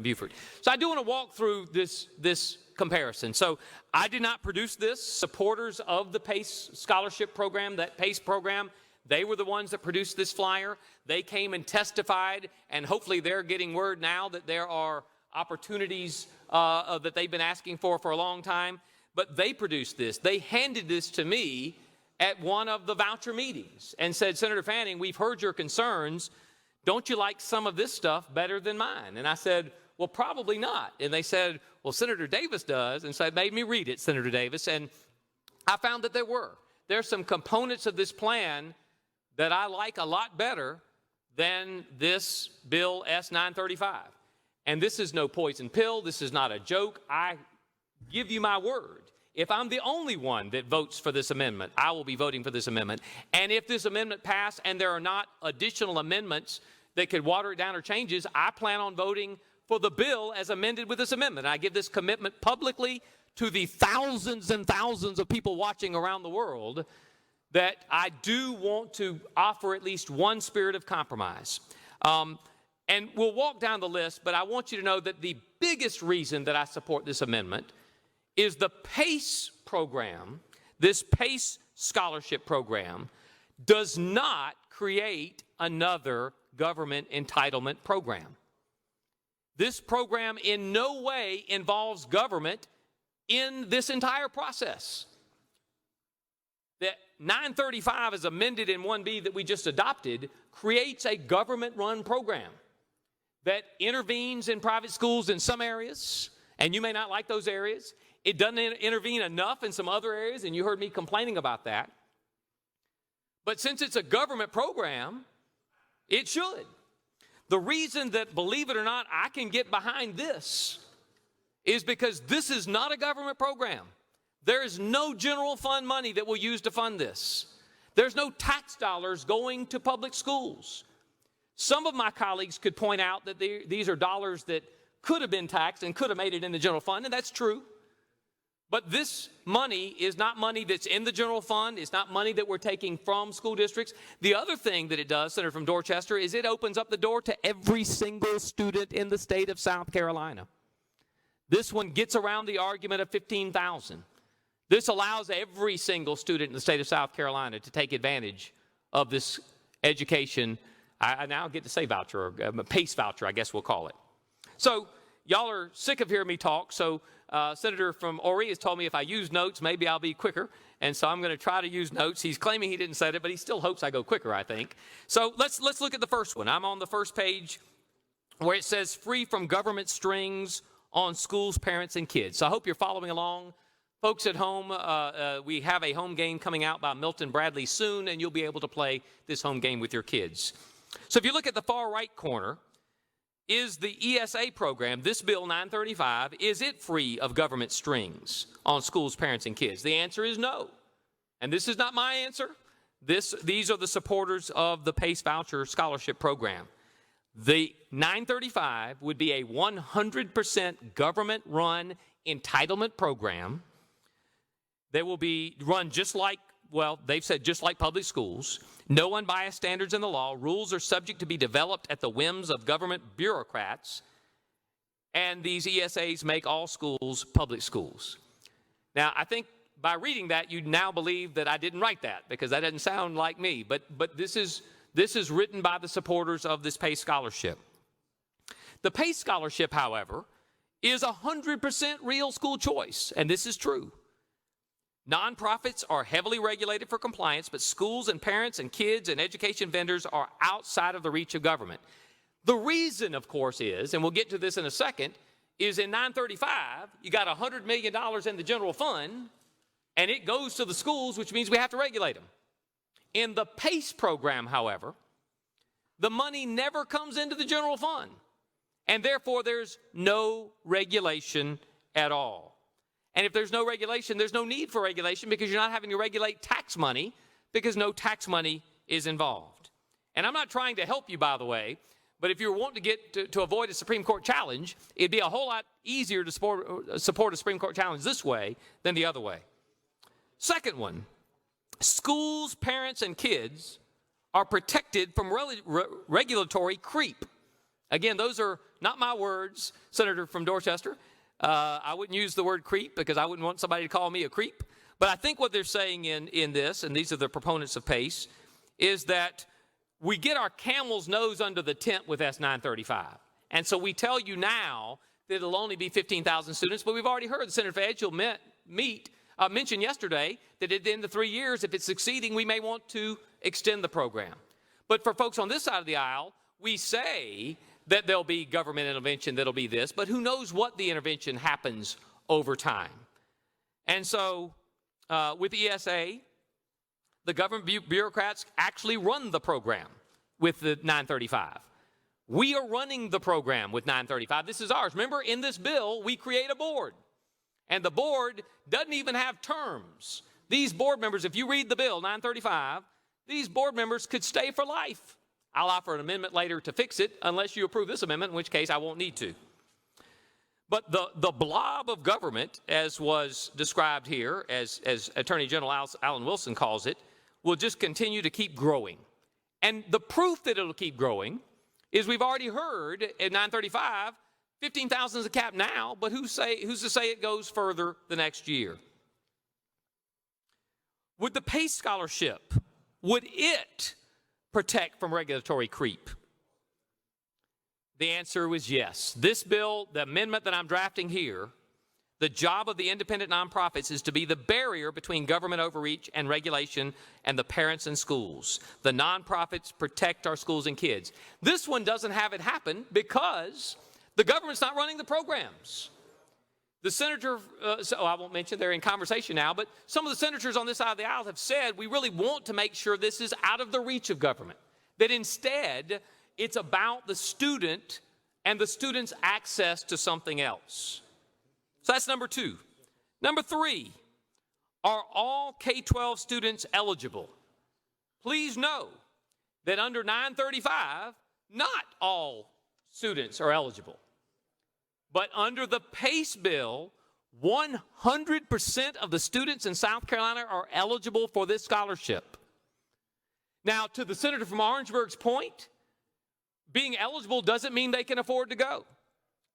Buford. So I do want to walk through this comparison. So I did not produce this. Supporters of the PACE scholarship program, that PACE program, they were the ones that produced this flyer. They came and testified, and hopefully they're getting word now that there are opportunities that they've been asking for a long time. But they produced this. They handed this to me at one of the voucher meetings and said, Senator Fanning, we've heard your concerns. Don't you like some of this stuff better than mine? And I said, well, probably not. And they said, well, Senator Davis does. And so it made me read it, Senator Davis. And I found that there's some components of this plan that I like a lot better than this Bill S-935. And this is no poison pill. This is not a joke. I give you my word. If I'm the only one that votes for this amendment, I will be voting for this amendment. And if this amendment passed and there are not additional amendments that could water it down or changes, I plan on voting for the bill as amended with this amendment. I give this commitment publicly to the thousands and thousands of people watching around the world that I do want to offer at least one spirit of compromise. And we'll walk down the list, but I want you to know that the biggest reason that I support this amendment is the PACE program, this PACE scholarship program, does not create another government entitlement program. This program in no way involves government in this entire process. That 935 as amended in 1B that we just adopted creates a government-run program that intervenes in private schools in some areas, and you may not like those areas. It doesn't intervene enough in some other areas, and you heard me complaining about that. But since it's a government program, it should. The reason that, believe it or not, I can get behind this is because this is not a government program. There is no general fund money that we'll use to fund this. There's no tax dollars going to public schools. Some of my colleagues could point out that these are dollars that could have been taxed and could have made it in the general fund, and that's true. But this money is not money that's in the general fund. It's not money that we're taking from school districts. The other thing that it does, Senator from Dorchester, is it opens up the door to every single student in the state of South Carolina. This one gets around the argument of 15,000. This allows every single student in the state of South Carolina to take advantage of this education. I now get to say voucher, or PACE voucher, I guess we'll call it. So y'all are sick of hearing me talk, so Senator from Horry has told me if I use notes, maybe I'll be quicker, and so I'm going to try to use notes. He's claiming he didn't say it, but he still hopes I go quicker, I think. So let's look at the first one. I'm on the first page where it says free from government strings on schools, parents, and kids. So I hope you're following along. Folks at home, we have a home game coming out by Milton Bradley soon, and you'll be able to play this home game with your kids. So if you look at the far right corner, is the ESA program, this Bill 935, is it free of government strings on schools, parents, and kids? The answer is no. And this is not my answer. These are the supporters of the PACE voucher scholarship program. The 935 would be a 100% government-run entitlement program that will be run just like, well, they've said just like public schools. No unbiased standards in the law. Rules are subject to be developed at the whims of government bureaucrats. And these ESAs make all schools public schools. Now, I think by reading that, you now believe that I didn't write that because that doesn't sound like me. But this is written by the supporters of this PACE scholarship. The PACE scholarship, however, is 100% real school choice, and this is true. Nonprofits are heavily regulated for compliance, but schools and parents and kids and education vendors are outside of the reach of government. The reason, of course, is, and we'll get to this in a second, is in 935, you got $100 million in the general fund, and it goes to the schools, which means we have to regulate them. In the PACE program, however, the money never comes into the general fund, and therefore there's no regulation at all. And if there's no regulation, there's no need for regulation because you're not having to regulate tax money because no tax money is involved. And I'm not trying to help you, by the way, but if you're wanting to avoid a Supreme Court challenge, it'd be a whole lot easier to support a Supreme Court challenge this way than the other way. Second one, schools, parents, and kids are protected from regulatory creep. Again, those are not my words, Senator from Dorchester. I wouldn't use the word creep because I wouldn't want somebody to call me a creep. But I think what they're saying in this, and these are the proponents of PACE, is that we get our camel's nose under the tent with S935. And so we tell you now that it'll only be 15,000 students, but we've already heard the Senator for Edge will mention yesterday that at the end of 3 years, if it's succeeding, we may want to extend the program. But for folks on this side of the aisle, we say that there'll be government intervention that'll be this, but who knows what the intervention happens over time. And so with ESA, the government bureaucrats actually run the program with the 935. We are running the program with 935. This is ours. Remember, in this bill, we create a board. And the board doesn't even have terms. These board members, if you read the bill, 935, these board members could stay for life. I'll offer an amendment later to fix it, unless you approve this amendment, in which case I won't need to. But the blob of government, as was described here, as Attorney General Alan Wilson calls it, will just continue to keep growing. And the proof that it'll keep growing is we've already heard at 935, 15,000 is the cap now, but who's to say it goes further the next year? Would the PACE scholarship, would it protect from regulatory creep? The answer was yes. This bill, the amendment that I'm drafting here, the job of the independent nonprofits is to be the barrier between government overreach and regulation and the parents and schools. The nonprofits protect our schools and kids. This one doesn't have it happen because the government's not running the programs. The senator, so I won't mention, they're in conversation now, but some of the senators on this side of the aisle have said we really want to make sure this is out of the reach of government, that instead it's about the student and the student's access to something else. So that's number two. Number three, are all K-12 students eligible? Please know that under 935, not all students are eligible. But under the PACE bill, 100% of the students in South Carolina are eligible for this scholarship. Now, to the senator from Orangeburg's point, being eligible doesn't mean they can afford to go.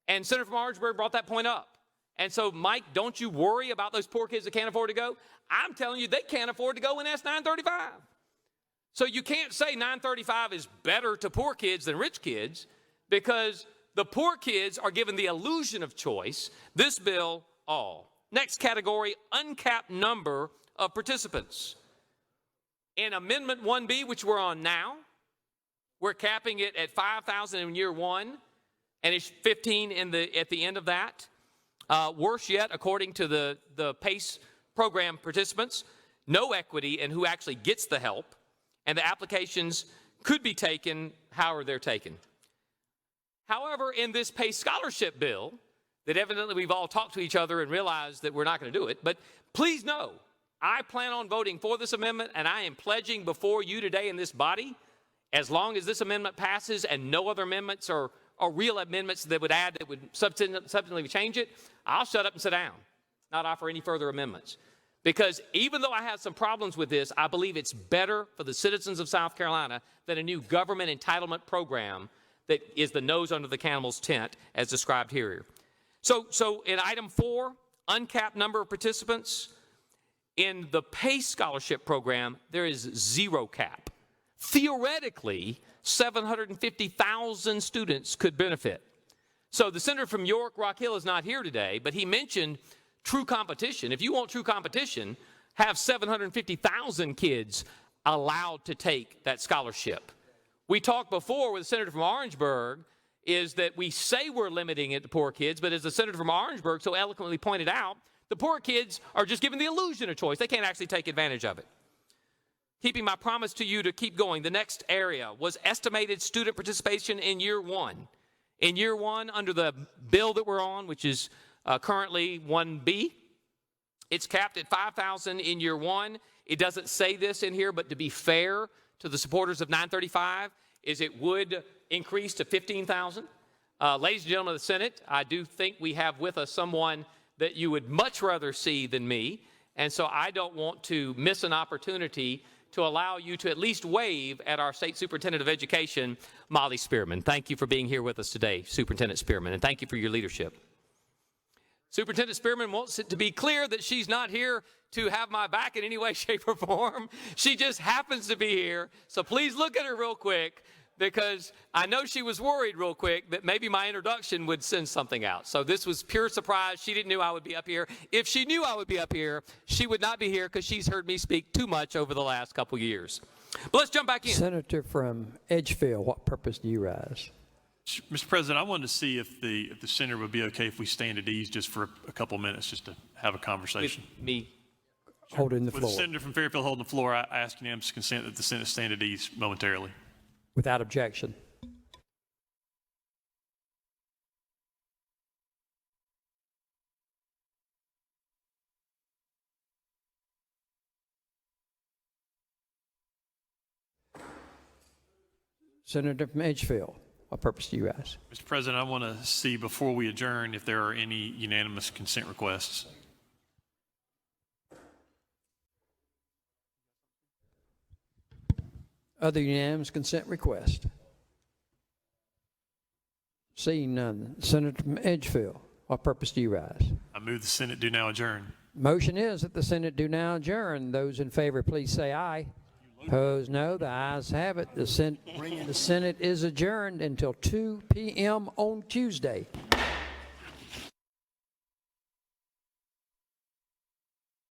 And Senator from Orangeburg brought that point up. And so, Mike, don't you worry about those poor kids that can't afford to go. I'm telling you, they can't afford to go in S935. So you can't say 935 is better to poor kids than rich kids, because the poor kids are given the illusion of choice. This bill, all. Next category, uncapped number of participants. In Amendment 1B, which we're on now, we're capping it at 5,000 in year one, and it's 15 at the end of that. Worse yet, according to the PACE program participants, no equity in who actually gets the help, and the applications could be taken however they're taken. However, in this PACE scholarship bill, that evidently we've all talked to each other and realized that we're not going to do it, but please know, I plan on voting for this amendment, and I am pledging before you today in this body, as long as this amendment passes and no other amendments or real amendments that would add, that would substantively change it, I'll shut up and sit down, not offer any further amendments. Because even though I have some problems with this, I believe it's better for the citizens of South Carolina than a new government entitlement program that is the nose under the camel's tent, as described here. So in item 4, uncapped number of participants, in the PACE scholarship program, there is 0 cap. Theoretically, 750,000 students could benefit. So the senator from York, Rock Hill, is not here today, but he mentioned true competition. If you want true competition, have 750,000 kids allowed to take that scholarship. We talked before with the senator from Orangeburg is that we say we're limiting it to poor kids, but as the senator from Orangeburg so eloquently pointed out, the poor kids are just given the illusion of choice. They can't actually take advantage of it. Keeping my promise to you to keep going, the next area was estimated student participation in year one. In year one, under the bill that we're on, which is currently 1B, it's capped at 5,000 in year one. It doesn't say this in here, but to be fair to the supporters of 935, is it would increase to 15,000. Ladies and gentlemen of the Senate, I do think we have with us someone that you would much rather see than me, and so I don't want to miss an opportunity to allow you to at least wave at our State Superintendent of Education, Molly Spearman. Thank you for being here with us today, Superintendent Spearman, and thank you for your leadership. Superintendent Spearman wants it to be clear that she's not here to have my back in any way, shape, or form. She just happens to be here. So please look at her real quick, because I know she was worried real quick that maybe my introduction would send something out. So this was pure surprise. She didn't know I would be up here. If she knew I would be up here, she would not be here because she's heard me speak too much over the last couple years. But let's jump back in. Senator from Edgefield, what purpose do you rise? Mr. President, I wanted to see if the senator would be okay if we stand at ease just for a couple minutes, just to have a conversation. With me. Holding the floor. With the senator from Fairfield holding the floor, I ask unanimous consent that the Senate stand at ease momentarily. Without objection. Senator from Edgefield, what purpose do you ask? Mr. President, I want to see before we adjourn if there are any unanimous consent requests. Other unanimous consent request? Seeing none. Senator from Edgefield, what purpose do you rise? I move the Senate do now adjourn. Motion is that the Senate do now adjourn. Those in favor, please say aye. Opposed, no. The ayes have it. The Senate is adjourned until 2 p.m. on Tuesday.